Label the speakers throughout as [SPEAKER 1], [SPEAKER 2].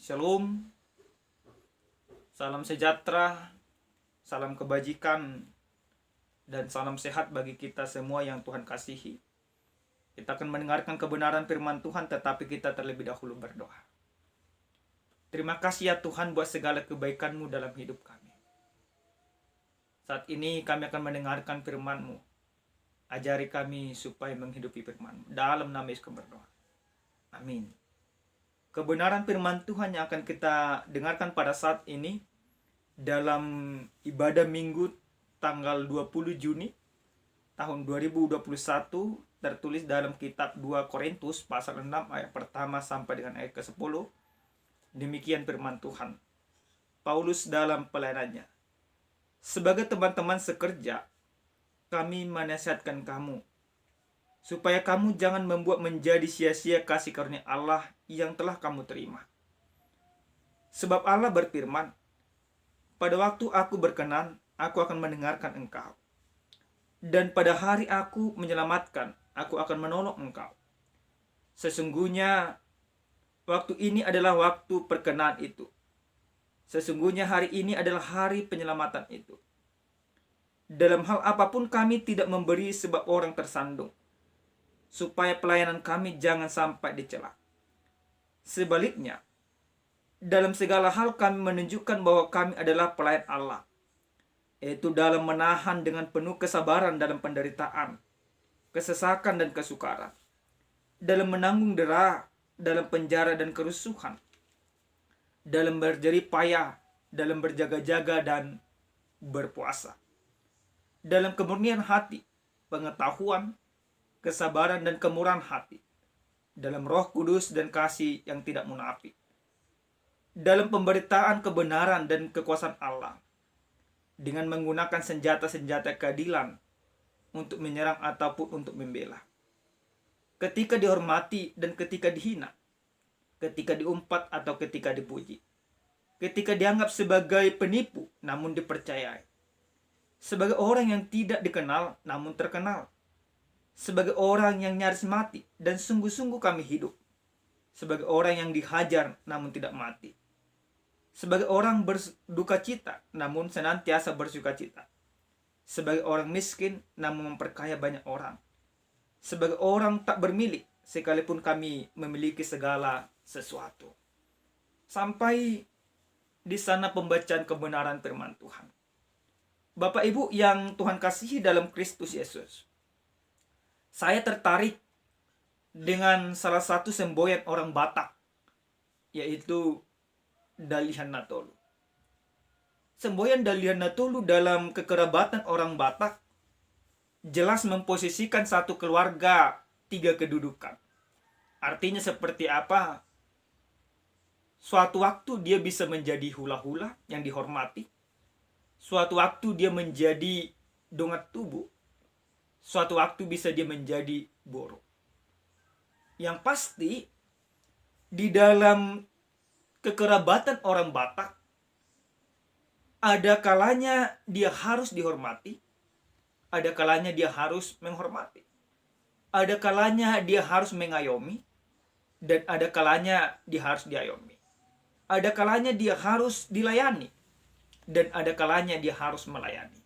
[SPEAKER 1] Shalom, salam sejahtera, salam kebajikan, dan salam sehat bagi kita semua yang Tuhan kasihi. Kita akan mendengarkan kebenaran firman Tuhan, tetapi kita terlebih dahulu berdoa. Terima kasih ya Tuhan buat segala kebaikan-Mu dalam hidup kami. Saat ini kami akan mendengarkan firman-Mu. Ajari kami supaya menghidupi firman-Mu. Dalam nama Yesus kami berdoa. Amin. Kebenaran firman Tuhan yang akan kita dengarkan pada saat ini dalam ibadah minggu tanggal 20 Juni tahun 2021 tertulis dalam kitab 2 Korintus pasal 6 ayat pertama sampai dengan ayat ke-10. Demikian firman Tuhan. Paulus dalam pelayanannya. Sebagai teman-teman sekerja, kami menasihatkan kamu supaya kamu jangan membuat menjadi sia-sia kasih karunia Allah yang telah kamu terima. Sebab Allah berfirman, pada waktu aku berkenan, aku akan mendengarkan engkau. Dan pada hari aku menyelamatkan, aku akan menolong engkau. Sesungguhnya, waktu ini adalah waktu perkenan itu. Sesungguhnya hari ini adalah hari penyelamatan itu. Dalam hal apapun kami tidak memberi sebab orang tersandung, supaya pelayanan kami jangan sampai dicela. Sebaliknya, dalam segala hal kami menunjukkan bahwa kami adalah pelayan Allah, yaitu dalam menahan dengan penuh kesabaran dalam penderitaan, kesesakan dan kesukaran, dalam menanggung dera, dalam penjara dan kerusuhan, dalam berjerih payah, dalam berjaga-jaga dan berpuasa, dalam kemurnian hati, pengetahuan, kesabaran dan kemurahan hati, dalam Roh Kudus dan kasih yang tidak munafik, dalam pemberitaan kebenaran dan kekuasaan Allah, dengan menggunakan senjata-senjata keadilan untuk menyerang ataupun untuk membela, ketika dihormati dan ketika dihina, ketika diumpat atau ketika dipuji, ketika dianggap sebagai penipu namun dipercayai, sebagai orang yang tidak dikenal namun terkenal, sebagai orang yang nyaris mati dan sungguh-sungguh kami hidup, sebagai orang yang dihajar namun tidak mati, sebagai orang berduka cita namun senantiasa bersuka cita, sebagai orang miskin namun memperkaya banyak orang, sebagai orang tak bermilik sekalipun kami memiliki segala sesuatu. Sampai di sana pembacaan kebenaran firman Tuhan. Bapak Ibu yang Tuhan kasihi dalam Kristus Yesus, saya tertarik dengan salah satu semboyan orang Batak, yaitu Dalihan Natolu. Semboyan Dalihan Natolu dalam kekerabatan orang Batak jelas memposisikan satu keluarga 3 kedudukan. Artinya seperti apa? Suatu waktu dia bisa menjadi hula-hula yang dihormati. Suatu waktu dia menjadi dongat tubuh. Suatu waktu bisa dia menjadi boro. Yang pasti, di dalam kekerabatan orang Batak, ada kalanya dia harus dihormati, ada kalanya dia harus menghormati, ada kalanya dia harus mengayomi, dan ada kalanya dia harus diayomi. Ada kalanya dia harus dilayani, dan ada kalanya dia harus melayani.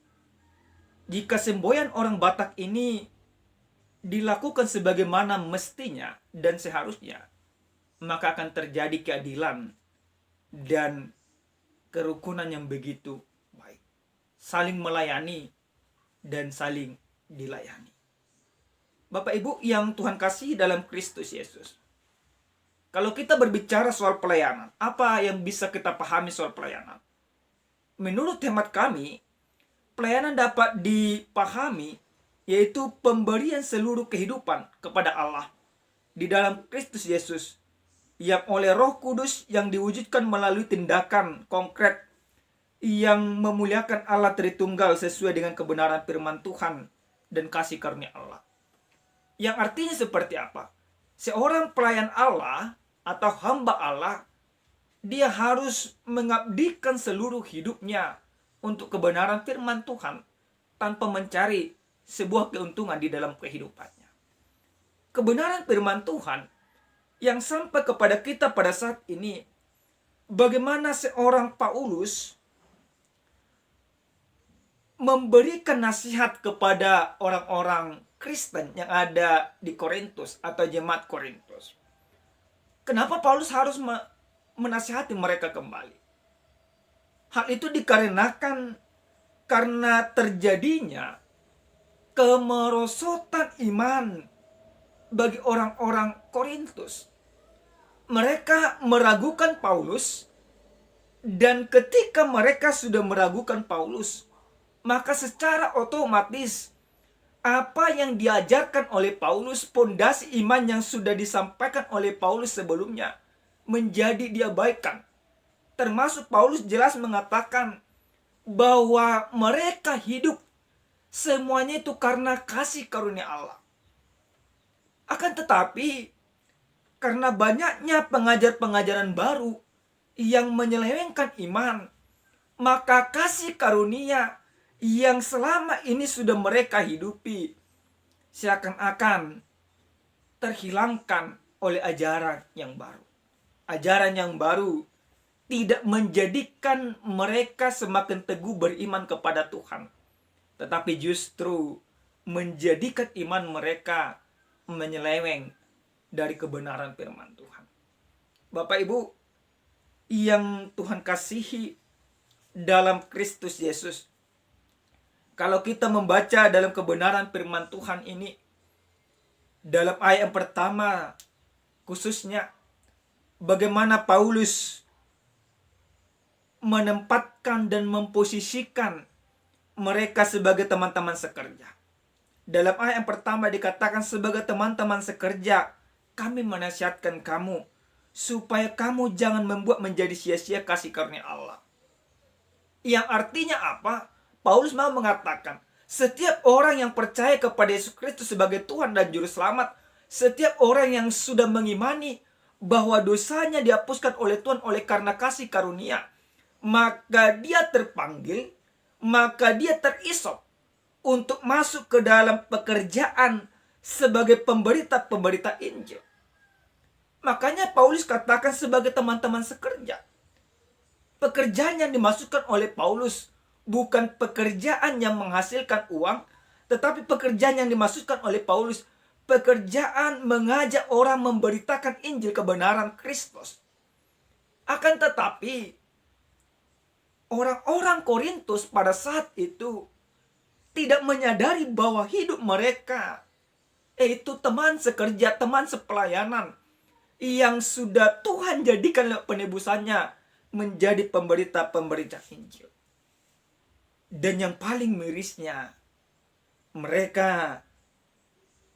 [SPEAKER 1] Jika semboyan orang Batak ini dilakukan sebagaimana mestinya dan seharusnya, maka akan terjadi keadilan dan kerukunan yang begitu baik. Saling melayani dan saling dilayani. Bapak Ibu yang Tuhan kasih dalam Kristus Yesus. Kalau kita berbicara soal pelayanan, apa yang bisa kita pahami soal pelayanan? Menurut hemat kami, pelayanan dapat dipahami yaitu pemberian seluruh kehidupan kepada Allah di dalam Kristus Yesus yang oleh Roh Kudus yang diwujudkan melalui tindakan konkret yang memuliakan Allah Tritunggal sesuai dengan kebenaran firman Tuhan dan kasih karunia Allah. Yang artinya seperti apa? Seorang pelayan Allah atau hamba Allah, dia harus mengabdikan seluruh hidupnya untuk kebenaran firman Tuhan tanpa mencari sebuah keuntungan di dalam kehidupannya. Kebenaran firman Tuhan yang sampai kepada kita pada saat ini bagaimana seorang Paulus memberikan nasihat kepada orang-orang Kristen yang ada di Korintus atau jemaat Korintus. Kenapa Paulus harus menasihati mereka kembali? Hal itu dikarenakan karena terjadinya kemerosotan iman bagi orang-orang Korintus. Mereka meragukan Paulus, dan ketika mereka sudah meragukan Paulus, maka secara otomatis apa yang diajarkan oleh Paulus, pondasi iman yang sudah disampaikan oleh Paulus sebelumnya, menjadi diabaikan. Termasuk Paulus jelas mengatakan bahwa mereka hidup semuanya itu karena kasih karunia Allah. Akan tetapi, karena banyaknya pengajaran-pengajaran baru yang menyelewengkan iman, maka kasih karunia yang selama ini sudah mereka hidupi seakan-akan terhilangkan oleh ajaran yang baru. Ajaran yang baru tidak menjadikan mereka semakin teguh beriman kepada Tuhan, tetapi justru menjadikan iman mereka menyeleweng dari kebenaran firman Tuhan. Bapak Ibu yang Tuhan kasihi dalam Kristus Yesus, kalau kita membaca dalam kebenaran firman Tuhan ini, dalam ayat yang pertama khususnya, bagaimana Paulus menempatkan dan memposisikan mereka sebagai teman-teman sekerja. Dalam ayat yang pertama dikatakan, sebagai teman-teman sekerja, kami menasihatkan kamu supaya kamu jangan membuat menjadi sia-sia kasih karunia Allah. Yang artinya apa? Paulus mau mengatakan, setiap orang yang percaya kepada Yesus Kristus sebagai Tuhan dan Juru Selamat, setiap orang yang sudah mengimani bahwa dosanya dihapuskan oleh Tuhan oleh karena kasih karunia, maka dia terpanggil, maka dia terisop untuk masuk ke dalam pekerjaan sebagai pemberita-pemberita Injil. Makanya Paulus katakan sebagai teman-teman sekerja. Pekerjaan yang dimasukkan oleh Paulus bukan pekerjaan yang menghasilkan uang, tetapi pekerjaan yang dimaksudkan oleh Paulus, pekerjaan mengajak orang memberitakan Injil kebenaran Kristus. Akan tetapi, orang-orang Korintus pada saat itu tidak menyadari bahwa hidup mereka, yaitu teman sekerja, teman sepelayanan, yang sudah Tuhan jadikan lewat penebusannya menjadi pemberita-pemberita Injil. Dan yang paling mirisnya, mereka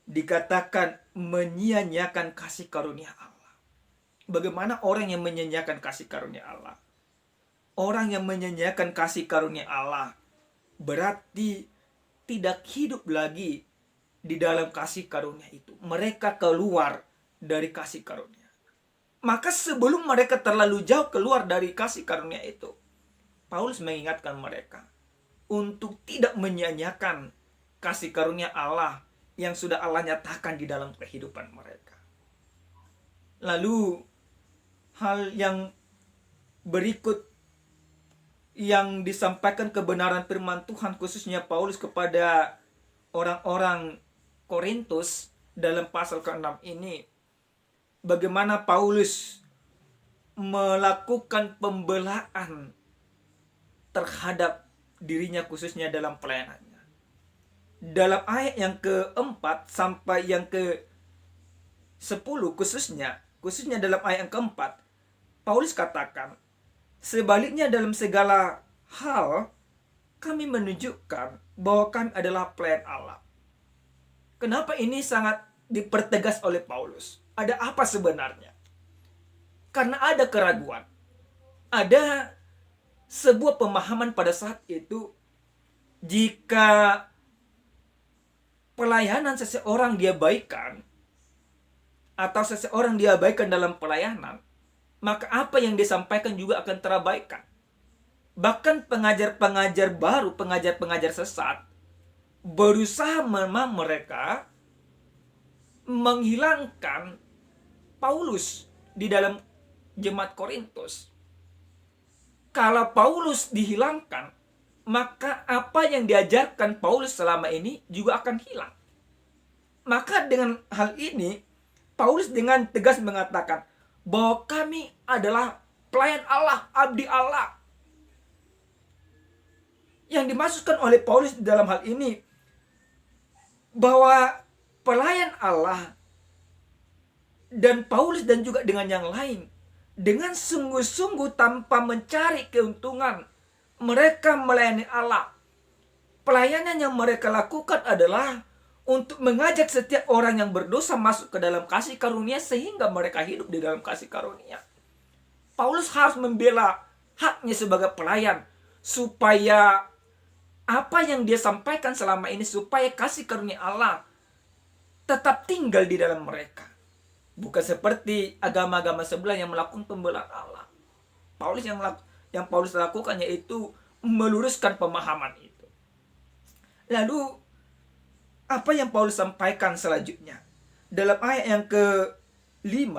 [SPEAKER 1] dikatakan menyia-nyiakan kasih karunia Allah. Bagaimana orang yang menyia-nyiakan kasih karunia Allah? Orang yang menyia-nyiakan kasih karunia Allah berarti tidak hidup lagi di dalam kasih karunia itu. Mereka keluar dari kasih karunia. Maka sebelum mereka terlalu jauh keluar dari kasih karunia itu, Paulus mengingatkan mereka untuk tidak menyia-nyiakan kasih karunia Allah yang sudah Allah nyatakan di dalam kehidupan mereka. Lalu hal yang berikut yang disampaikan kebenaran firman Tuhan, khususnya Paulus kepada orang-orang Korintus dalam pasal ke-6 ini, bagaimana Paulus melakukan pembelaan terhadap dirinya khususnya dalam pelayanannya. Dalam ayat yang ke-4 sampai yang ke-10 khususnya dalam ayat yang ke-4, Paulus katakan, sebaliknya dalam segala hal kami menunjukkan bahwa kami adalah pelayan Allah. Kenapa ini sangat dipertegas oleh Paulus? Ada apa sebenarnya? Karena ada keraguan. Ada sebuah pemahaman pada saat itu, jika pelayanan seseorang diabaikan atau seseorang diabaikan dalam pelayanan, maka apa yang disampaikan juga akan terabaikan. Bahkan pengajar-pengajar baru, pengajar-pengajar sesat, berusaha memang mereka menghilangkan Paulus di dalam jemaat Korintus. Kalau Paulus dihilangkan, maka apa yang diajarkan Paulus selama ini juga akan hilang. Maka dengan hal ini, Paulus dengan tegas mengatakan bahwa kami adalah pelayan Allah, abdi Allah. Yang dimaksudkan oleh Paulus di dalam hal ini, bahwa pelayan Allah dan Paulus dan juga dengan yang lain, dengan sungguh-sungguh tanpa mencari keuntungan, mereka melayani Allah. Pelayanan yang mereka lakukan adalah untuk mengajak setiap orang yang berdosa masuk ke dalam kasih karunia sehingga mereka hidup di dalam kasih karunia. Paulus harus membela haknya sebagai pelayan supaya apa yang dia sampaikan selama ini, supaya kasih karunia Allah tetap tinggal di dalam mereka. Bukan seperti agama-agama sebelah yang melakukan pembelaan Allah. Yang Paulus lakukan yaitu meluruskan pemahaman itu. Lalu apa yang Paulus sampaikan selanjutnya? Dalam ayat yang ke-5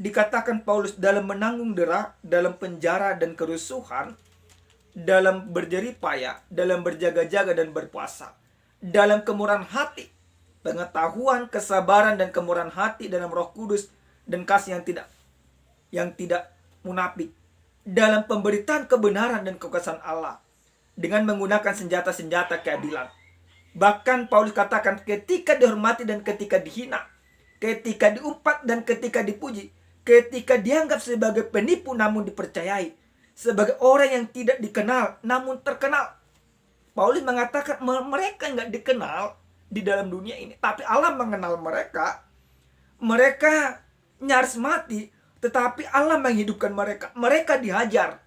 [SPEAKER 1] dikatakan Paulus dalam menanggung dera, dalam penjara dan kerusuhan, dalam berjerih payah, dalam berjaga-jaga dan berpuasa, dalam kemurahan hati, pengetahuan, kesabaran dan kemurahan hati dalam Roh Kudus dan kasih yang tidak munafik, dalam pemberitaan kebenaran dan kekuasaan Allah dengan menggunakan senjata-senjata keadilan. Bahkan Paulus katakan ketika dihormati dan ketika dihina, ketika diumpat dan ketika dipuji, ketika dianggap sebagai penipu namun dipercayai, sebagai orang yang tidak dikenal namun terkenal. Paulus mengatakan mereka nggak dikenal di dalam dunia ini, tapi Allah mengenal mereka. Mereka nyaris mati, tetapi Allah menghidupkan mereka. Mereka dihajar,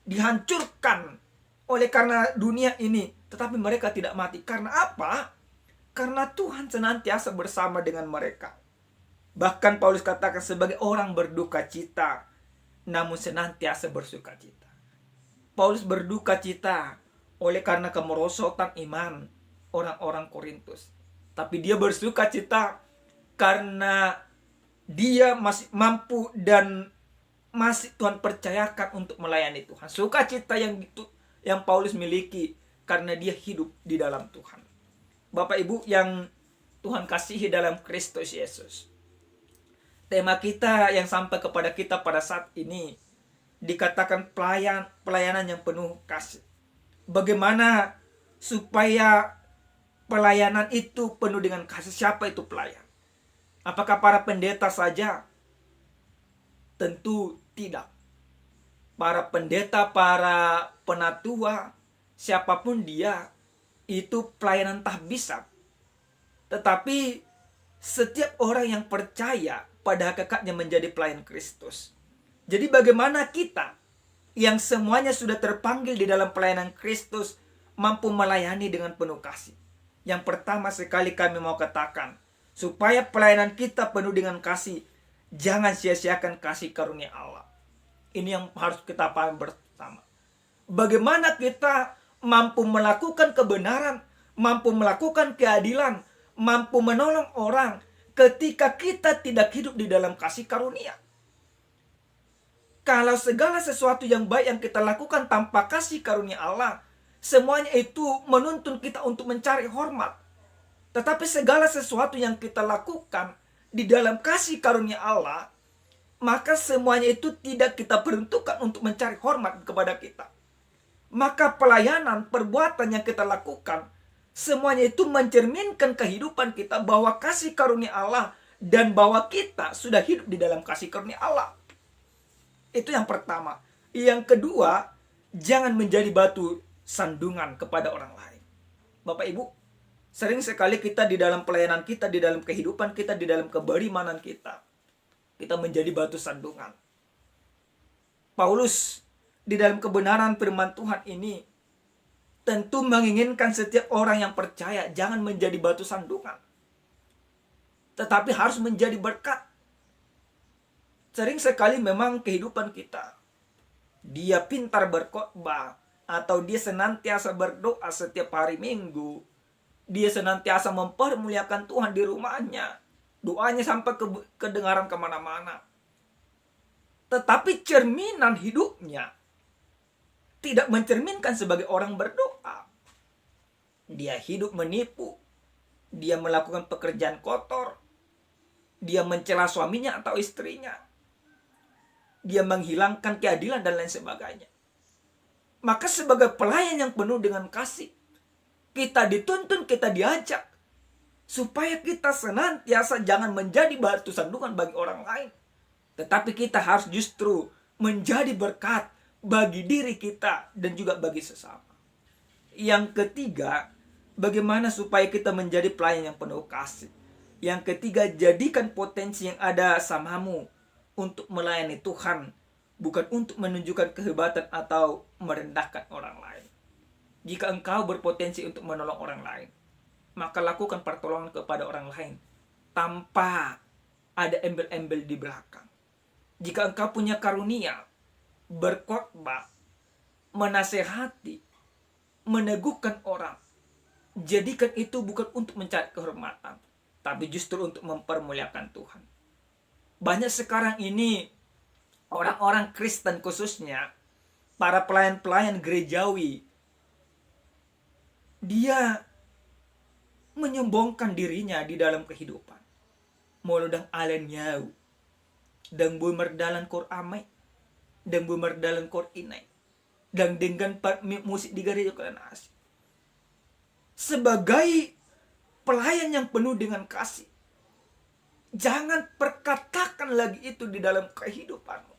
[SPEAKER 1] dihancurkan oleh karena dunia ini, tetapi mereka tidak mati. Karena apa? Karena Tuhan senantiasa bersama dengan mereka. Bahkan Paulus katakan sebagai orang berduka cita, namun senantiasa bersuka cita. Paulus berduka cita oleh karena kemerosotan iman orang-orang Korintus. Tapi dia bersuka cita karena dia masih mampu dan masih Tuhan percayakan untuk melayani Tuhan. Sukacita yang Paulus miliki karena dia hidup di dalam Tuhan. Bapak Ibu yang Tuhan kasihi dalam Kristus Yesus, tema kita yang sampai kepada kita pada saat ini dikatakan pelayanan yang penuh kasih. Bagaimana supaya pelayanan itu penuh dengan kasih? Siapa itu pelayan? Apakah para pendeta saja? Tentu tidak. Para pendeta, para penatua, siapapun dia, itu pelayanan tahbisat. Tetapi setiap orang yang percaya pada hakikatnya menjadi pelayan Kristus. Jadi bagaimana kita yang semuanya sudah terpanggil di dalam pelayanan Kristus mampu melayani dengan penuh kasih? Yang pertama sekali kami mau katakan, supaya pelayanan kita penuh dengan kasih, jangan sia-siakan kasih karunia Allah. Ini yang harus kita paham bersama. Bagaimana kita mampu melakukan kebenaran, mampu melakukan keadilan, mampu menolong orang ketika kita tidak hidup di dalam kasih karunia. Kalau segala sesuatu yang baik yang kita lakukan tanpa kasih karunia Allah, semuanya itu menuntun kita untuk mencari hormat. Tetapi segala sesuatu yang kita lakukan di dalam kasih karunia Allah, maka semuanya itu tidak kita peruntukkan untuk mencari hormat kepada kita. Maka pelayanan, perbuatan yang kita lakukan, semuanya itu mencerminkan kehidupan kita bahwa kasih karunia Allah dan bahwa kita sudah hidup di dalam kasih karunia Allah. Itu yang pertama. Yang kedua, jangan menjadi batu sandungan kepada orang lain. Bapak Ibu, sering sekali kita di dalam pelayanan kita, di dalam kehidupan kita, di dalam keberimanan kita menjadi batu sandungan. Paulus di dalam kebenaran firman Tuhan ini tentu menginginkan setiap orang yang percaya jangan menjadi batu sandungan, tetapi harus menjadi berkat. Sering sekali memang kehidupan kita, dia pintar berkhotbah, atau dia senantiasa berdoa setiap hari Minggu, dia senantiasa mempermuliakan Tuhan di rumahnya, doanya sampai kedengaran kemana-mana. Tetapi cerminan hidupnya tidak mencerminkan sebagai orang berdoa. Dia hidup menipu, dia melakukan pekerjaan kotor, dia mencela suaminya atau istrinya, dia menghilangkan keadilan dan lain sebagainya. Maka sebagai pelayan yang penuh dengan kasih, kita dituntun, kita diajak supaya kita senantiasa jangan menjadi batu sandungan bagi orang lain, tetapi kita harus justru menjadi berkat bagi diri kita dan juga bagi sesama. Yang ketiga, bagaimana supaya kita menjadi pelayan yang penuh kasih. Yang ketiga, jadikan potensi yang ada samamu untuk melayani Tuhan, bukan untuk menunjukkan kehebatan atau merendahkan orang lain. Jika engkau berpotensi untuk menolong orang lain, maka lakukan pertolongan kepada orang lain tanpa ada embel-embel di belakang. Jika engkau punya karunia berkhotbah, menasehati, meneguhkan orang, jadikan itu bukan untuk mencari kehormatan, tapi justru untuk mempermuliakan Tuhan. Banyak sekarang ini orang-orang Kristen, khususnya para pelayan-pelayan gerejawi, dia menyombongkan dirinya di dalam kehidupan. Molodang alen nyau, dan bumerdalan kor amai, dan bumerdalan kor inai, dan dengan musik di gereja kalian asik. Sebagai pelayan yang penuh dengan kasih, jangan perkatakan lagi itu di dalam kehidupanmu.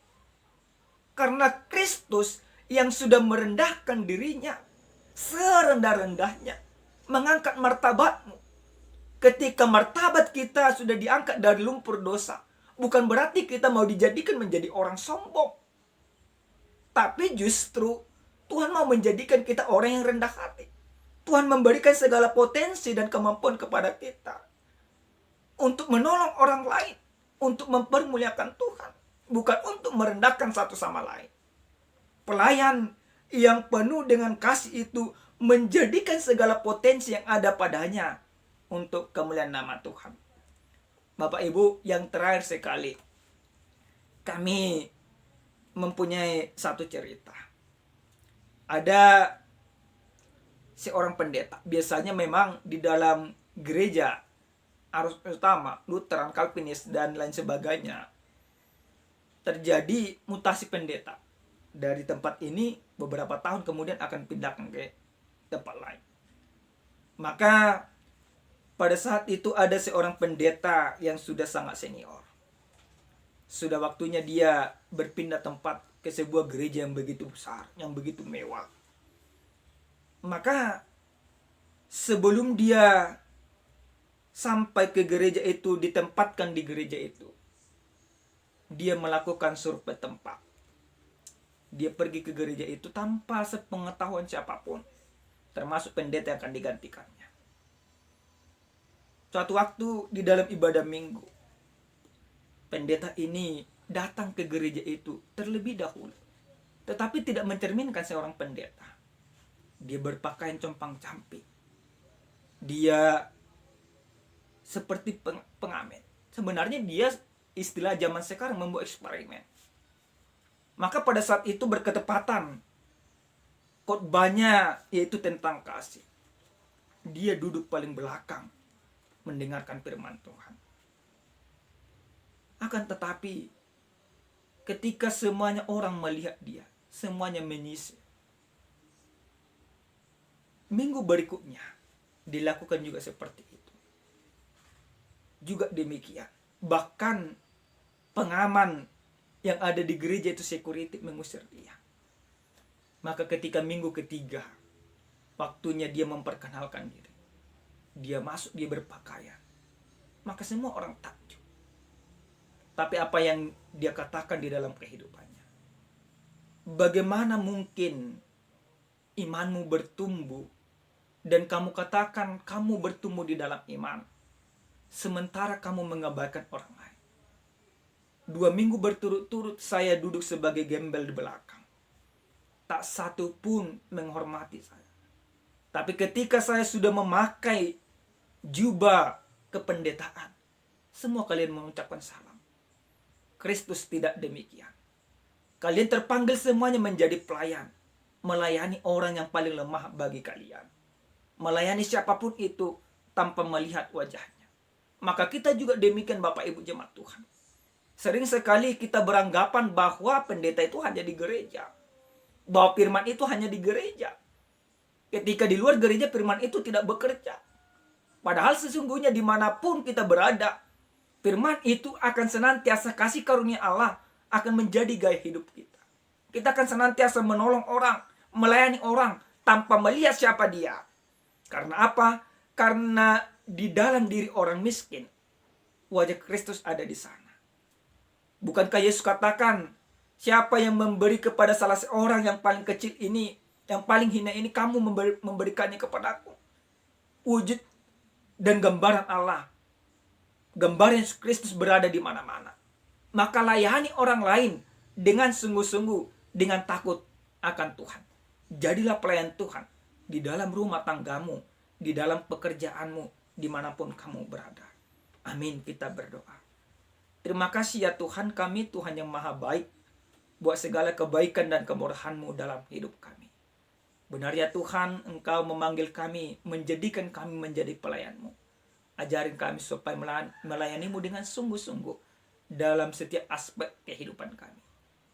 [SPEAKER 1] Karena Kristus yang sudah merendahkan dirinya serendah-rendahnya, mengangkat martabatmu. Ketika martabat kita sudah diangkat dari lumpur dosa, bukan berarti kita mau dijadikan menjadi orang sombong. Tapi justru Tuhan mau menjadikan kita orang yang rendah hati. Tuhan memberikan segala potensi dan kemampuan kepada kita untuk menolong orang lain, untuk mempermuliakan Tuhan, bukan untuk merendahkan satu sama lain. Pelayan yang penuh dengan kasih itu menjadikan segala potensi yang ada padanya untuk kemuliaan nama Tuhan. Bapak Ibu, yang terakhir sekali, kami mempunyai satu cerita. Ada seorang pendeta, biasanya memang di dalam gereja arus utama, Lutheran, Calvinis, dan lain sebagainya, terjadi mutasi pendeta. Dari tempat ini beberapa tahun kemudian akan pindahkan ke tempat lain. Maka pada saat itu ada seorang pendeta yang sudah sangat senior. Sudah waktunya dia berpindah tempat ke sebuah gereja yang begitu besar, yang begitu mewah. Maka sebelum dia sampai ke gereja itu, ditempatkan di gereja itu, dia melakukan survei tempat. Dia pergi ke gereja itu tanpa sepengetahuan siapapun, termasuk pendeta yang akan digantikannya. Suatu waktu di dalam ibadah minggu, pendeta ini datang ke gereja itu terlebih dahulu, tetapi tidak mencerminkan seorang pendeta. Dia berpakaian compang-camping. Dia seperti pengamen. Sebenarnya dia istilah zaman sekarang membuat eksperimen. Maka pada saat itu berketepatan khotbahnya yaitu tentang kasih. Dia duduk paling belakang mendengarkan firman Tuhan. Akan tetapi ketika semuanya orang melihat dia, semuanya menyisir. Minggu berikutnya dilakukan juga seperti itu. Juga demikian. Bahkan pengaman yang ada di gereja itu, security, mengusir dia. Maka ketika minggu ketiga, waktunya dia memperkenalkan diri, dia masuk, dia berpakaian, maka semua orang takjub. Tapi apa yang dia katakan di dalam kehidupannya, bagaimana mungkin imanmu bertumbuh dan kamu katakan kamu bertumbuh di dalam iman, sementara kamu mengabaikan orang lain. 2 minggu berturut-turut saya duduk sebagai gembel di belakang, tak satu pun menghormati saya. Tapi ketika saya sudah memakai jubah kependetaan, semua kalian mengucapkan salam. Kristus tidak demikian. Kalian terpanggil semuanya menjadi pelayan. melayani orang yang paling lemah bagi kalian. Melayani siapapun itu tanpa melihat wajahnya. Maka kita juga demikian Bapak Ibu jemaat Tuhan. Sering sekali kita beranggapan bahwa pendeta itu hanya di gereja. Bahwa firman itu hanya di gereja. Ketika di luar gereja firman itu tidak bekerja. Padahal sesungguhnya dimanapun kita berada, firman itu akan senantiasa, kasih karunia Allah akan menjadi gaya hidup kita. Kita akan senantiasa menolong orang, melayani orang tanpa melihat siapa dia. Karena apa? Karena di dalam diri orang miskin, wajah Kristus ada di sana. Bukankah Yesus katakan, siapa yang memberi kepada salah seorang yang paling kecil ini, yang paling hina ini, kamu memberikannya kepadaku. Wujud dan gambaran Allah, gambaran Yesus Kristus berada di mana-mana. Maka layani orang lain dengan sungguh-sungguh, dengan takut akan Tuhan. Jadilah pelayan Tuhan di dalam rumah tanggamu, di dalam pekerjaanmu, dimanapun kamu berada. Amin, kita berdoa. Terima kasih ya Tuhan kami, Tuhan yang maha baik, buat segala kebaikan dan kemurahan-Mu dalam hidup kami. Benar ya Tuhan, Engkau memanggil kami, menjadikan kami menjadi pelayan-Mu. Ajarin kami supaya melayani-Mu dengan sungguh-sungguh dalam setiap aspek kehidupan kami.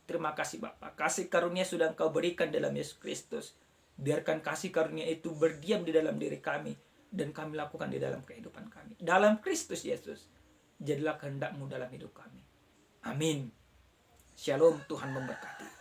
[SPEAKER 1] Terima kasih Bapa, kasih karunia sudah Engkau berikan dalam Yesus Kristus. Biarkan kasih karunia itu berdiam di dalam diri kami, dan kami lakukan di dalam kehidupan kami. Dalam Kristus Yesus, jadilah kehendak-Mu dalam hidup kami. Amin. Shalom, Tuhan memberkati.